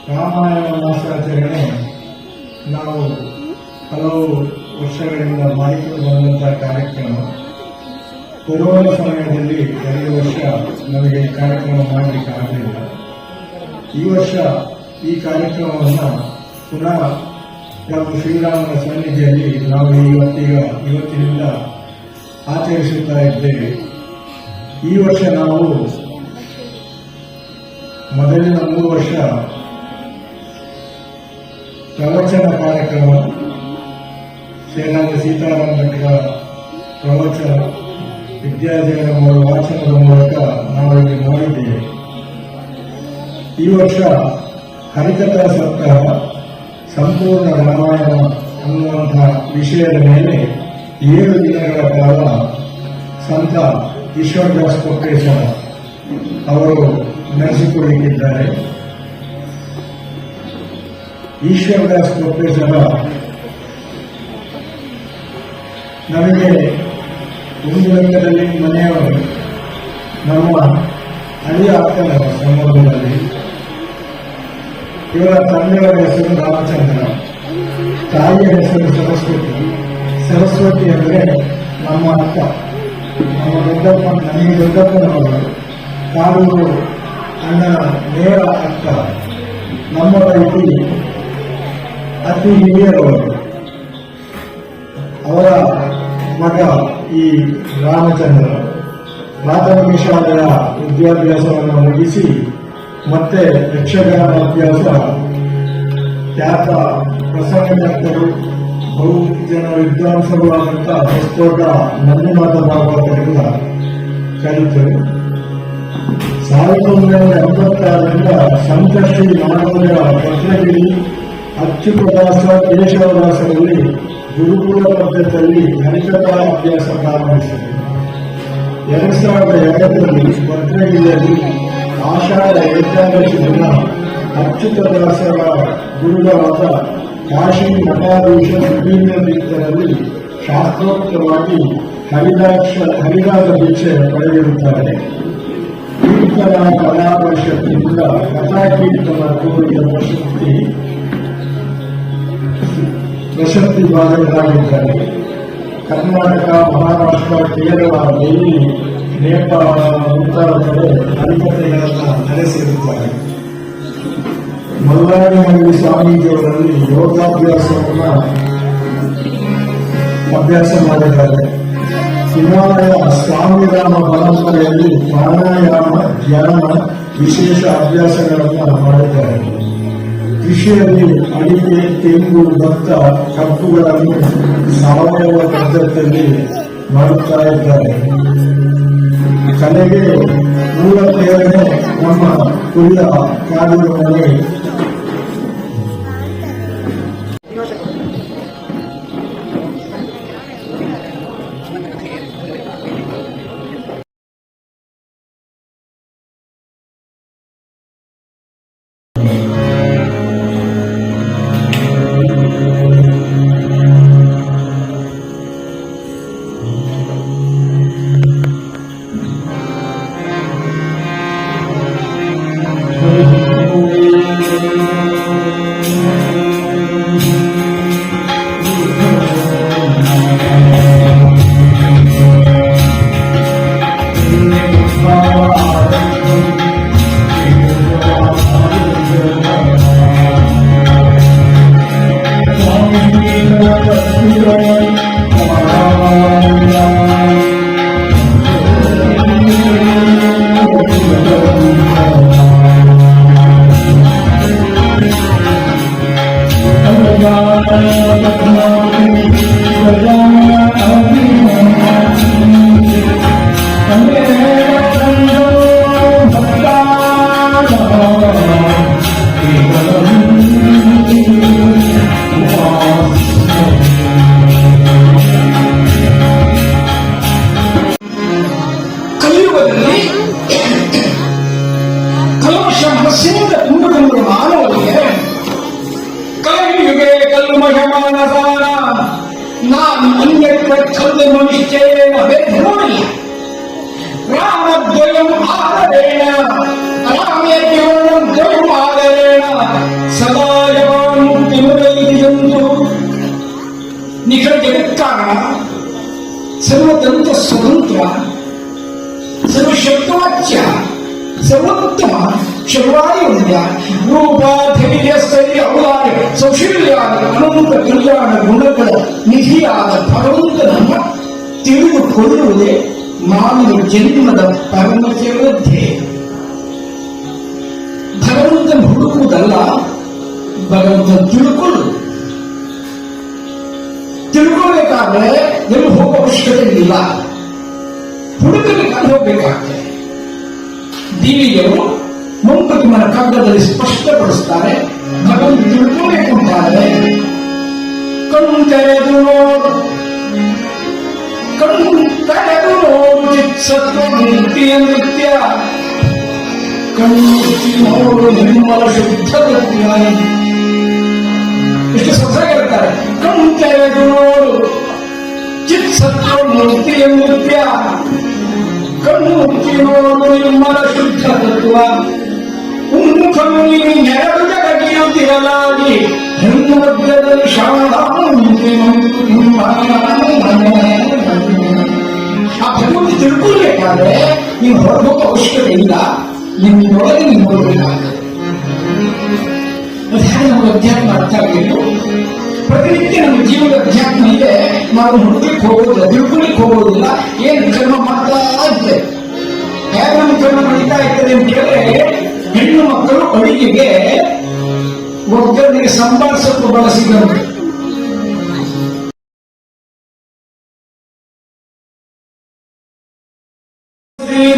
ರಾಮಾಯಣ ಮಾಸಾಚರಣೆ ನಾವು ಹಲವು ವರ್ಷಗಳಿಂದ ಮಾಡಿಕೊಂಡು ಬಂದಂತಹ ಕಾರ್ಯಕ್ರಮ. ಕೊರೋನಾ ಸಮಯದಲ್ಲಿ 2 ವರ್ಷ ನಮಗೆ ಈ ಕಾರ್ಯಕ್ರಮ ಮಾಡಲಿಕ್ಕೆ ಆಗಲಿಲ್ಲ. ಈ ವರ್ಷ ಈ ಕಾರ್ಯಕ್ರಮವನ್ನು ಪುನಃ ಪ್ರಭು ಶ್ರೀರಾಮನ ಸನ್ನಿಧಿಯಲ್ಲಿ ನಾವು ಇವತ್ತಿನಿಂದ ಆಚರಿಸುತ್ತಾ ಇದ್ದೇವೆ. ಈ ವರ್ಷ ನಾವು ಮೊದಲಿನ 3 ವರ್ಷ ಪ್ರವಚನ ಕಾರ್ಯಕ್ರಮ, ಶ್ರೀರಾಮ ಸೀತಾರಾಮ ಭಟ್ರ ಪ್ರವಚನ, ವಿದ್ಯಾಜಯನ ವಾಚನದ ಮೂಲಕ ನಾವು ಇಲ್ಲಿ ಮಾಡಿದ್ದೇವೆ. ಈ ವರ್ಷ ಹರಿಕಥಾ ಸಪ್ತಾಹ ಸಂಪೂರ್ಣ ರಾಮಾಯಣ ಅನ್ನುವಂತಹ ವಿಷಯದ ಮೇಲೆ 7 ದಿನಗಳ ಕಾಲ ಸಂತ ಈಶ್ವರದಾಸ್ ಕೊಟ್ರೇಶ್ವರ ಅವರು ನಡೆಸಿಕೊಳ್ಳಲಿಕ್ಕಿದ್ದಾರೆ. ಈಶ್ವರದಾಸ್ ಕೊಟ್ರೇಶ್ವರ ನಮಗೆ ಒಂದು ಲೆಕ್ಕದಲ್ಲಿ ಮನೆಯವರು, ನಮ್ಮ ಅಳಿಯ ಅಕ್ಕನವರು ಸಂಬಂಧದಲ್ಲಿ. ಇವರ ತಂದೆಯವರ ಹೆಸರು ರಾಮಚಂದ್ರ, ತಾಯಿಯ ಹೆಸರು ಸರಸ್ವತಿ. ಸರಸ್ವತಿ ಅಂದರೆ ನಮ್ಮ ಅಕ್ಕ, ನಮ್ಮ ದೊಡ್ಡಪ್ಪ, ನನಗೆ ದೊಡ್ಡಪ್ಪನವರು, ಕಾರೂರು ಅಣ್ಣನ ನೇರ ಅಕ್ಕ. ನಮ್ಮ ಪೈಕಿ ಅತಿ ಹಿರಿಯರವರು. ಅವರ ಮಗ ಈ ರಾಮಚಂದ್ರ ಪ್ರಾಥಮಿಕ ಶಾಲೆಯ ವಿದ್ಯಾಭ್ಯಾಸವನ್ನು ಮುಗಿಸಿ ಮತ್ತೆ ಯಕ್ಷಗಾನ ಅಭ್ಯಾಸ, ಖ್ಯಾತ ಪ್ರಸಂಗಕರ್ತರು, ಬಹು ಜನ ವಿದ್ವಾಂಸರು ಆದಂತಹ ಹೊಸಕೋಟ ನಂದಿನಾಥ ಭಾಗವತರಿಂದ ಕಲಿತರು. 1986ರಿಂದ ಸಂತಶ್ರೀ ನಾಡೋದರ ರತ್ನಗಿರಿ ಅಚ್ಯುತದಾಸ ಕೇಶವದಾಸರಲ್ಲಿ ಗುರುಕುಲ ಪದ್ಧತಿಯಲ್ಲಿ ಹರಿಕಥಾ ಅಭ್ಯಾಸ ಪ್ರಾರಂಭಿಸಿದರು. 2002ರಲ್ಲಿ ರತ್ನಗಿರಿಯಲ್ಲಿ ಆಷಾಢ ಏಕಾದಶಿ ದಿನ ಅಚ್ಯುತದಾಸರ ಗುರುಗಳಾದ ಕಾಶಿ ಮಠಾಧೀಶ ಸುಧೀಂದ್ರ ತೀರ್ಥರಲ್ಲಿ ಶಾಸ್ತ್ರೋಕ್ತವಾಗಿ ಹರಿದಾಸ ದೀಕ್ಷೆ ಪಡೆದಿರುತ್ತಾರೆ. ಕೀರ್ತನ ಕಲಾ ಪರಿಷತ್ತಿನಿಂದ ಕಥಾಕೀರ್ತನ ಕೋರಿದ ಪ್ರಶಸ್ತಿ ಭಾಜನರಾಗಿದ್ದಾರೆ. ಕರ್ನಾಟಕ, ಮಹಾರಾಷ್ಟ್ರ, ಕೇರಳ, ದೆಹಲಿ, ನೇಪಾಳ ಮುಂತಾದ ಕಡೆ ಹರಿಕಥೆಗಳನ್ನು ನಡೆಸಿರುತ್ತಾರೆ. ಮಲ್ಲಾಡಿಮಲ್ಲಿ ಸ್ವಾಮೀಜಿಯವರಲ್ಲಿ ಯೋಗಾಭ್ಯಾಸವನ್ನು ಅಭ್ಯಾಸ ಮಾಡಿದ್ದಾರೆ. ಹಿಮಾಲಯ ಸ್ವಾಮಿರಾಮ ಪರಂಪರೆಯಲ್ಲಿ ಪ್ರಾಣಾಯಾಮ, ಧ್ಯಾನ, ವಿಶೇಷ ಅಭ್ಯಾಸಗಳನ್ನು ಮಾಡಿದ್ದಾರೆ. ಕೃಷಿಯಲ್ಲಿ ಅಡಿಕೆ, ತೆಂಗು, ಭತ್ತ, ಕಬ್ಬುಗಳನ್ನು ಸಾವಯವ ಪದ್ಧತಿಯಲ್ಲಿ ಮಾಡುತ್ತಾ ಇದ್ದಾರೆ. ಕಲೆಗೆ ಮೂಲ ಪ್ರೇರಣೆ ನಮ್ಮ ಕುರಿಯ ಕಾಡಿನಲ್ಲಿ रामेण रामेण ಶರ್ವಾಯುಲ್ಯ ರೂಪ ಧೈರ್ಯ ಸ್ಥೈರ್ಯ ಔದಾರ್ಯ ಸೌಶಲ್ಯಾದ ಅನಂತ ಕಲ್ಯಾಣ ಗುಣಗಳ ನಿಧಿಯಾದ ಭಗವಂತನನ್ನ ತಿಳಿದುಕೊಳ್ಳುವುದೇ ಮಾನವ ಜನ್ಮದ ಪರಮ ಧ್ಯೇಯ. ಭಗವಂತನ ಹುಡುಕುವುದಲ್ಲ, ಭಗವಂತನ ತಿಳ್ಕೊಳ್ಬೇಕಾದ್ರೆ ಎಲ್ಲಿ ಹೋಗೋ ಅವಶ್ಯಕತೆ ಇಲ್ಲ, ಹುಡುಕಬೇಕಾದ್ರೆ ಹೋಗ್ಬೇಕಾಗ್ತದೆ. ದಿವಿಯರು ಮಂಕುತಿಮ್ಮನ ಕಾಗದದಲ್ಲಿ ಸ್ಪಷ್ಟಪಡಿಸ್ತಾರೆ. ಭಗವಂತ ತಿಳ್ಕೋಬೇಕು ಅಂತಾದ್ರೆ ಕಣ್ಣು ತೆರೆದು ನೋಡು, ಕಣ್ಣು ತೆರೆದು ನೋಡು ಚಿತ್ಸತ್ವಮೂರ್ತಿಯ ನೃತ್ಯ, ಕಣ್ಣು ನೋಡು ನಿರ್ಮಲ ಶುದ್ಧ ತತ್ವ. ಎಷ್ಟು ಸೊಸಾಗಿರ್ತಾರೆ. ಕಣ್ಣು ತೆರೆದು ನೋಡು ಚಿತ್ಸತ್ವಮೂರ್ತಿಯ ನೃತ್ಯ, ಕಣ್ಣು ಮುಚ್ಚಿ ನೋಡು ನಿರ್ಮಲ ಶುದ್ಧ ತತ್ವ. ಉನ್ಮುಖಮುನಿ ನೆರಳು ಜಗಗಿಯುತ್ತಿರಲಾಗಿ ಹೆಣ್ಣು ಮಧ್ಯದಲ್ಲಿ ಆ ಭಗವಂತ ತಿಳ್ಕೊಳ್ಬೇಕಾದ್ರೆ ನೀವು ಹೊರಗೋಗ ಅವಶ್ಯಕತೆ ಇಲ್ಲ, ನಿಮ್ಮೊಳಗೆ ನೀವು ನೋಡಬೇಕಾಗ್ತದೆ. ನಮಗೆ ಅಧ್ಯಾತ್ಮ ಅರ್ಥ ಆಗಬೇಕು. ಪ್ರತಿನಿತ್ಯ ನಮ್ಮ ಜೀವನದ ಅಧ್ಯಾತ್ಮ ಇದೆ. ನಾವು ಹುಡುಕಲಿಕ್ಕೆ ಹೋಗೋದಿಲ್ಲ, ತಿಳ್ಕೊಳ್ಳಿಕ್ಕೆ ಹೋಗೋದಿಲ್ಲ. ಏನು ಕರ್ಮ ಮಾಡ್ತಾ ಇರ್ತದೆ, ಹೇಗೆ ನಮ್ಮ ಕರ್ಮ ನಡೀತಾ ಇರ್ತದೆ ಅಂತ ಕೇಳಿದ್ರೆ, ಹೆಣ್ಣು ಮಕ್ಕಳು ಅಡಿಗೆಗೆ ಒಗ್ಗರಣೆಗೆ ಸಾಂಬಾರ್ ಸೊಪ್ಪು ಬಳಸಿದಂತೆ.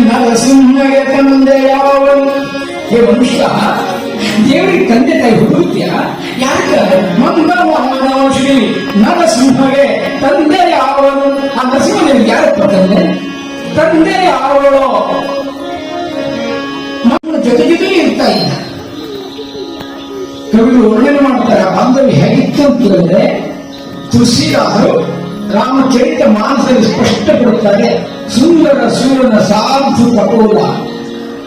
ನರಸಿಂಹಗೆ ತಂದೆ ಯಾವನು? ಹೇ ಮನುಷ್ಯ, ದೇವರಿಗೆ ತಂದೆ ತಾಯಿ ಹುಡುಕ್ತಿಯ? ಯಾಕೆ? ಮಂದವಾಹನ ಶ್ರೀ ನರಸಿಂಹಗೆ ತಂದೆ ಯಾವನು? ಆ ನರಸಿಂಹನಿಗೆ ಯಾರಪ್ಪ ತಂದೆ? ತಂದೆ ಯಾವಳು? ಮಕ್ಕಳು ಜೊತೆ ಜೊತೆಗೆ ಇರ್ತಾ ಇಲ್ಲ. ಕವಿಗಳು ವರ್ಣನೆ ಮಾಡ್ತಾರೆ ಆ ಬಾಂಧವ್ಯ ಹೇಗಿತ್ತು ಅಂತ ಹೇಳಿದ್ರೆ, ತುಳಸಿದಾಸರು ರಾಮಚರಿತ ಮಾನಸದಲ್ಲಿ ಸ್ಪಷ್ಟಪಡುತ್ತಾರೆ. ಸುಂದರ ಸೂರನ ಸಾಧು ಕಪೋಲ,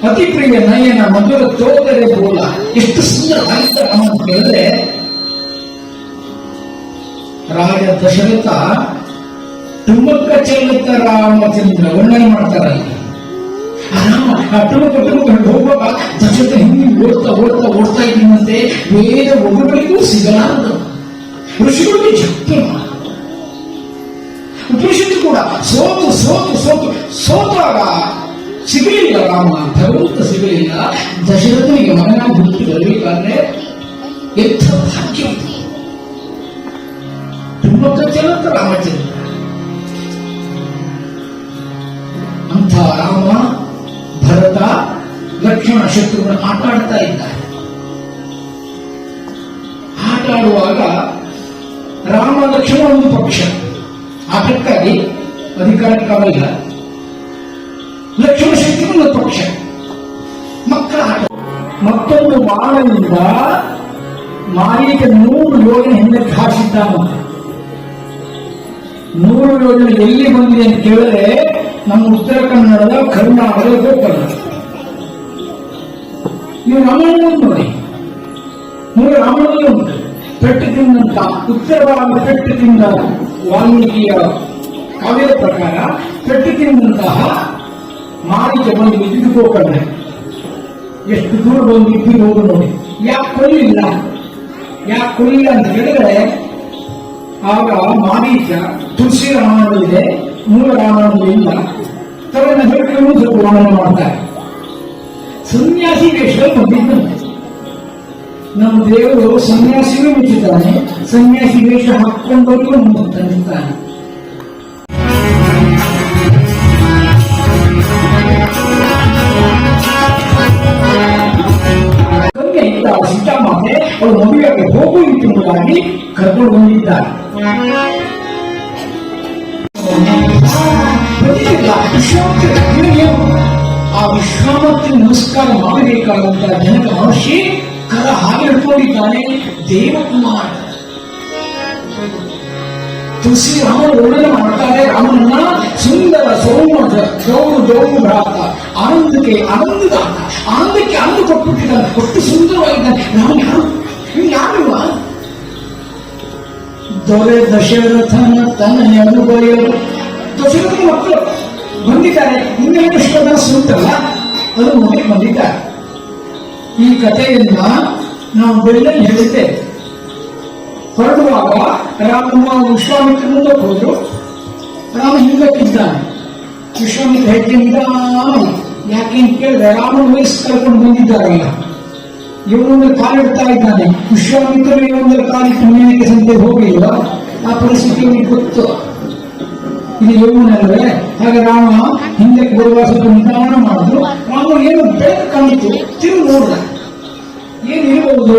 ಅತಿ ಪ್ರಿಯ ನಯನ ಮಧುರ ತೋದರೆ ಬೋಲ. ಎಷ್ಟು ಸುಂದರವಾಗಿದ್ದ ರಾಮ ಅಂತ ಹೇಳಿದ್ರೆ, ರಾಜ ದಶರಥ ಟುಮಕ ಚಲಿತ ರಾಮಚಂದ್ರ ವರ್ಣನೆ ಮಾಡ್ತಾರಲ್ಲ. ಟುಮಕ ಹೋಗುವಾಗ ದಶರಥ ಹಿಂದಿ ಓಡ್ತಾ ಇದ್ದೀನಂತೆ. ವೇದ ಒಬ್ಬರಿಗೂ ಸಿಗಲಾರದು. ಋಷಿಗಳಿಗೆ ಜಪ್ತ ಉಪನಿಷತ್ತು ಕೂಡ ಸೋತಾಗ ಸಿಗಲಿಲ್ಲ. ರಾಮ ಭಗವಂತ ಸಿಗಲಿಲ್ಲ. ದಶರಥನಿಗೆ ಮಗನಾಗಿ ಹುಡುಕಿ ಬರಬೇಕಾದ್ರೆ ಎಂಥ ಭಾಗ್ಯ. ಟುಮಕ ಚಲಂತ ರಾಮಚಂದ್ರ ಅಂಥ ರಾಮ, ಭರತ, ಲಕ್ಷ್ಮಣ, ಶತ್ರುಘ್ನ ಆಟ ಆಡ್ತಾ ಇದ್ದಾರೆ. ಆಟ ಆಡುವಾಗ ರಾಮ ಲಕ್ಷ್ಮಣ ಒಂದು ಪಕ್ಷ, ಆಟಕ್ಕಾಗಿ ಅಧಿಕಾರಕ್ಕಾಗಲ್ಲ. ಲಕ್ಷ್ಮಣ ಶತ್ರುಘ್ನ ಒಂದು ಪಕ್ಷ, ಮಕ್ಕಳ ಆಟ. ಮತ್ತೊಂದು ಬಾಣದಿಂದ ಮಾರಿಗೆ 100 ಯೋಜನೆ ಹಿಂದಕ್ಕೆ ಹಾಕಿದ್ದಾನಂತೆ. 100 ಯೋಜನೆ ಎಲ್ಲಿ ಬಂದಿದೆ ಅಂತ ಕೇಳಿದ್ರೆ, ನಮ್ಮ ಉತ್ತರ ಕನ್ನಡದ ಕರ್ನಾಟಕದ ಗೋಕರ್ಣ. ನೀವು ರಾಮಾಯಣ ನೋಡಿ, 3 ರಾಮಾಯಣ ಉಂಟು. ಪೆಟ್ಟು ತಿಂದಂತ ಉತ್ತರ ಭಾಗದ ಪೆಟ್ಟು ತಿಂದ ವಾಲ್ಮೀಕಿಯ ಕಾವ್ಯದ ಪ್ರಕಾರ ಪೆಟ್ಟು ತಿಂದಂತಹ ಮಾರಿಗೆ ಬಂದು ಇದ್ದು ಗೋಕರ್ಣ. ಎಷ್ಟು ದೂರ ಬಂದು ಇದ್ದು ಹೋಗು ನೋಡಿ. ಯಾಕೆ ಕೊಲ್ಲಿಲ್ಲ ಅಂತ ಹೇಳಿದ್ರೆ, ಆಗ ಮಾರೀಚ ತುಳಸಿ ರಾಮಾಯಣವಿದೆ, 3 ರಾಮಾಯಣವಿಲ್ಲ. ತನ್ನ ಹೇಳಿಕೆಯನ್ನು ಸ್ವಲ್ಪ ವರ್ಣನೆ ಮಾಡ್ತಾರೆ. ಸನ್ಯಾಸಿ ವೇಷದಲ್ಲಿ ಬಂದಿದ್ದಂತೆ. ನಮ್ಮ ದೇವರು ಸನ್ಯಾಸಿಗೂ ಮುಚ್ಚಿದ್ದಾನೆ, ಸನ್ಯಾಸಿ ವೇಷ ಹಾಕೊಂಡವರಿಗೂ ತಂದಿದ್ದಾನೆ. ಕನ್ಯೆ ಇದ್ದ ಸೀತಾಮಾತೆ ಅವಳು ಮದುವೆಗೆ ಹೋಗು ಎಂಬುದಾಗಿ ಕರ್ಕೊಂಡು ಬಂದಿದ್ದಾರೆ. ಆ ವಿಶ್ವಾಮಿತ್ರ ನಮಸ್ಕಾರ ಮಾಡಬೇಕಾದಂತಹ ಜನಕ ಮಹರ್ಷಿ ಕರ ಹಾಗೆ ಹಿಡ್ಕೊಂಡಿದ್ದಾನೆ. ದೇವಕುಮಾರ ತುಳಸಿ ರಾಮನ ವರ್ಣನೆ ಮಾಡ್ತಾರೆ. ರಾಮನನ್ನ ಸುಂದರ ಸೌಮ್ಯ ಭ್ರಾತ, ಆನಂದಕ್ಕೆ ಆನಂದದಾತ, ಆನಂದಕ್ಕೆ ಆನಂದ ಕೊಟ್ಬಿಟ್ಟಿದ್ದಾನೆ. ಅಷ್ಟು ಸುಂದರವಾಗಿದ್ದಾನೆ. ರಾಮ ಯಾರು? ದೊರೆ ದಶರಥನ ತನಯನು ಬರೆಯಲು. ದಶರಥನ ಮಕ್ಕಳು ಬಂದಿದ್ದಾರೆ. ಇನ್ನೇನು ಶ್ರದ್ಧಾಸ್ ಉಂಟಲ್ಲ, ಅದು ಮನೆಗೆ ಬಂದಿದ್ದಾರೆ. ಈ ಕಥೆಯನ್ನ ನಾವು ಬೆಳ್ಳಲ್ಲಿ ಹೇಳಿದ್ದೆ. ಹೊರಡುವಾಗ ರಾಮ ವಿಶ್ವಾಮಿತ್ರ ಮುಂದಕ್ಕೆ ಹೋದ್ರು. ರಾಮ ಹಿಂದಕ್ಕಿದ್ದಾನೆ. ವಿಶ್ವಾಮಿತ್ರ ಹೆಜ್ಜೆ ನಿಧಾನ. ಯಾಕೆ ಅಂತ ಕೇಳಿದ್ರೆ ರಾಮನ ವಯಸ್ಸು ಕರ್ಕೊಂಡು ಬಂದಿದ್ದಾರಲ್ಲ, ಇವನೊಂದು ಕಾಲಿಡ್ತಾ ಇದ್ದಾನೆ. ವಿಶ್ವಾಮಿತ್ರರು ಇವನೊಂದು ಕಾಲಿಟ್ಟು ಮೇಲಕ್ಕೆ ಸಂತೆ ಹೋಗಿಲ್ಲ. ಆ ಪರಿಸ್ಥಿತಿ ಅವನಿಗೆ ಗೊತ್ತು. ಇದು ಯೌವನಲ್ಲವೇ. ಹಾಗೆ ರಾಮ ಹಿಂದಕ್ಕೆ ಬರುವ ಸ್ವಲ್ಪ ನಿಧಾನ ಮಾಡಿದ್ರು. ರಾಮ ಏನು ಬೆಳಕು ಕಾಣಿತು, ತಿರುಗಿ ನೋಡ್ದ. ಏನಿರಬಹುದು?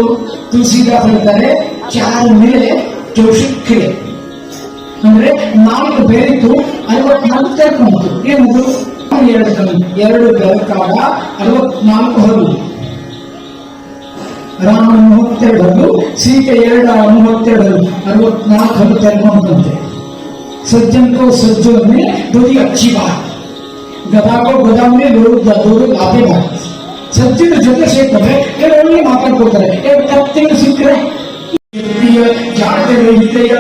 ತುಳಸಿದಾಸ್ ಹೇಳ್ತಾರೆ, ಚಾರ ಮೇಲೆ ಚೌಷಕ್ರೆ ಅಂದ್ರೆ 4 ಬೆರೆತು 64 ತೆರ್ಕೊಂತು. ಏನದು? 2 ಬೆರಕಾಗ 64 ಹಲ್ಲು. ರಾಮನ 32 ಹಲ್ಲು, ಸೀತೆ 2 32 ಹಲ್ಲು, 64 ಹಲ್ಲು ತೆರ್ಕೊಂಡಂತೆ. सज्जन को सज्जन में थोड़ी अच्छी बात, गधा को गधा में लोग लाते बात. सज्जन जೊತೆ ಸೇರ್ತಾರೆ, ಒಳ್ಳೆ ಮಾತಾಡ್ಕೊಳ್ತಾರೆ. ತಪ್ಪೇನು ಸಿಕ್ಕರೆ ಜಾತಕ ವಿದ್ಯೆಯ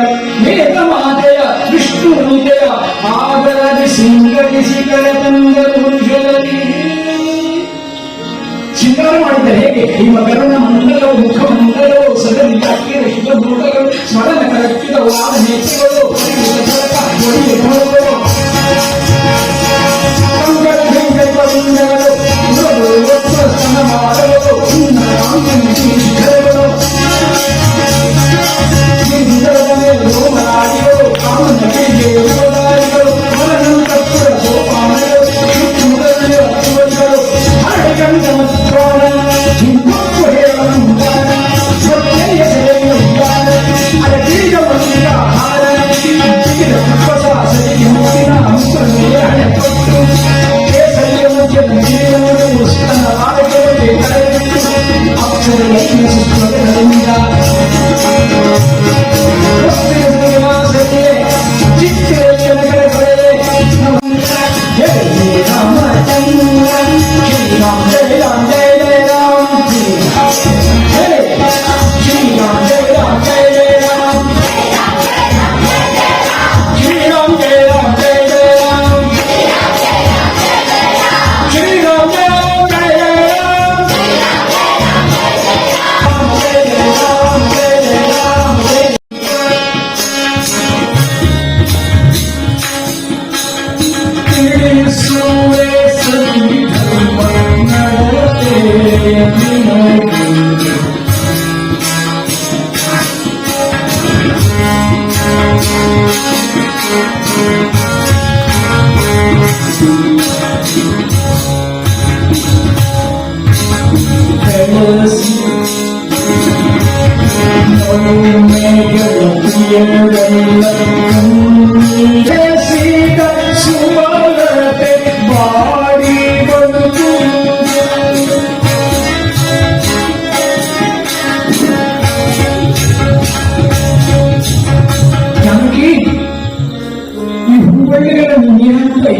ಮೇಘ ಮಾತೆಯ ವಿಷ್ಣು ವಿದ್ಯೆಯ ಆಗದ ಸಿಂಗರಿಸಿ ಕರೆತಂದ ಪುರುಷರಲ್ಲಿ ಶೃಂಗಾರ ಮಾಡಿದ್ದಾರೆ. ಹೇಗೆ? ನಿಮ್ಮ ಕರುಣ ಮಂಡಲವು ಮುಖ ಮಂಡಲವು ಸದರಿ ಯಾಕಿರ ಶುಭ ನೋಟಗಳು ಸ್ಮರಣ ಕರಕ್ಕಿದ ವಾದ ನೆಚ್ಚಿಗಳು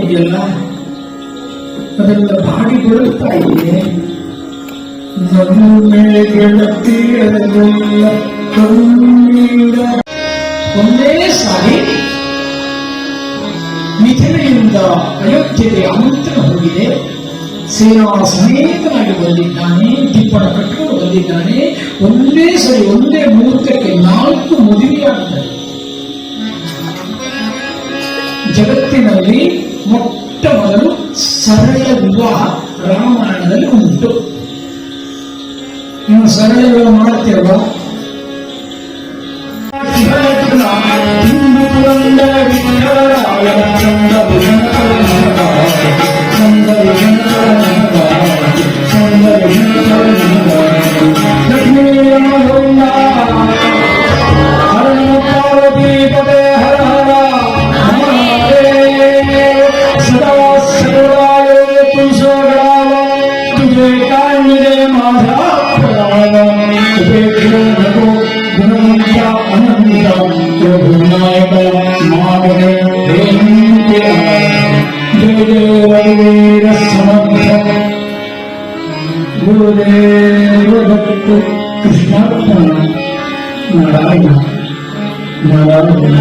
ಇದೆಯಲ್ಲ ಅದೆಲ್ಲ ಬಾಡಿ ಬರುತ್ತಾ ಇದೆ. ಒಂದೇ ಸಾರಿ ಮಿಥಿಲೆಯಿಂದ ಅಯೋಧ್ಯೆಗೆ ಆಮಂತ್ರಣ ಹೋಗಿದೆ. ಸೇನಾ ಸಮೇತನಾಗಿ ಬಂದಿದ್ದಾನೆ, ದೀಪಣ ಕಟ್ಟಿಕೊಂಡು ಬಂದಿದ್ದಾನೆ. ಒಂದೇ ಸರಿ ಒಂದೇ ಮುಹೂರ್ತಕ್ಕೆ 4 ಮದುವೆಯಾಗುತ್ತದೆ. ಜಗತ್ತಿನಲ್ಲಿ ಮೊಟ್ಟ ಮೊದಲು ಸರಳ ವಿವಾಹ ರಾಮಾಯಣದಲ್ಲಿ ಉಂಟು. ನೀವು ಸರಳ ವಿವಾಹ ಮಾಡ್ತೀರಲ್ವಾ? ಕೃಷ್ಣಾರ್ಪಣ ನಾರಾಯಣ ನಾರಾಯಣ.